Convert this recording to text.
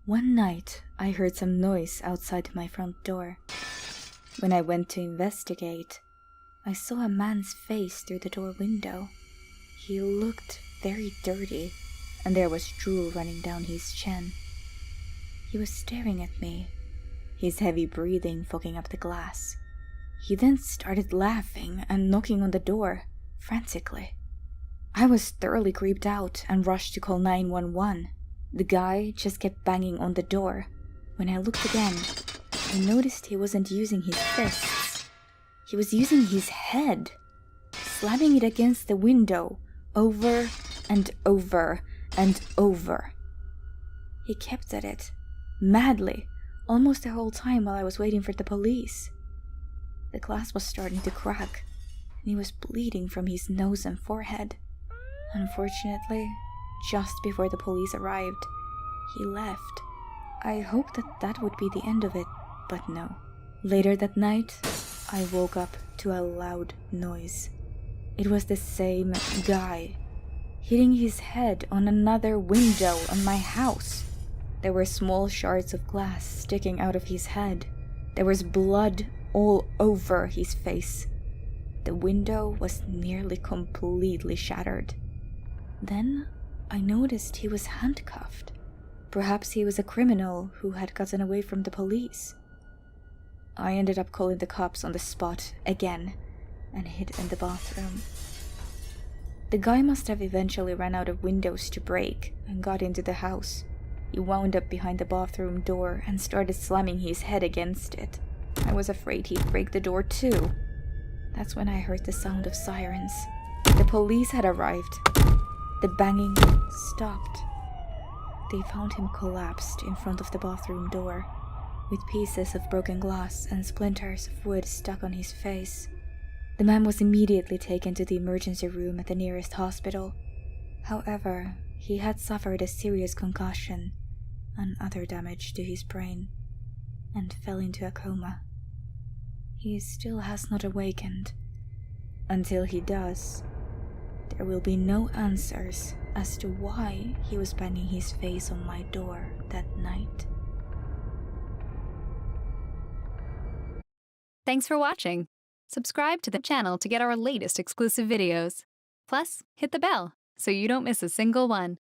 One night, I heard some noise outside my front door. When I went to investigate, I saw a man's face through the door window. He looked very dirty, and there was drool running down his chin. He was staring at me, his heavy breathing fogging up the glass. He then started laughing and knocking on the door, frantically. I was thoroughly creeped out and rushed to call 911. The guy just kept banging on the door. When I looked again, I noticed he wasn't using his fists. He was using his head, slamming it against the window over and over and over. He kept at it, madly, almost the whole time while I was waiting for the police. The glass was starting to crack, and he was bleeding from his nose and forehead. Unfortunately, just before the police arrived, he left. I hoped that would be the end of it, but no. Later that night, I woke up to a loud noise. It was the same guy, hitting his head on another window on my house. There were small shards of glass sticking out of his head. There was blood all over his face. The window was nearly completely shattered. Then I noticed he was handcuffed. Perhaps he was a criminal who had gotten away from the police. I ended up calling the cops on the spot again and hid in the bathroom. The guy must have eventually run out of windows to break and got into the house. He wound up behind the bathroom door and started slamming his head against it. I was afraid he'd break the door too. That's when I heard the sound of sirens. The police had arrived. The banging stopped. They found him collapsed in front of the bathroom door, with pieces of broken glass and splinters of wood stuck on his face. The man was immediately taken to the emergency room at the nearest hospital. However, he had suffered a serious concussion and other damage to his brain, and fell into a coma. He still has not awakened. Until he does, there will be no answers as to why he was banging his face on my door that night. Thanks for watching. Subscribe to the channel to get our latest exclusive videos. Plus, hit the bell so you don't miss a single one.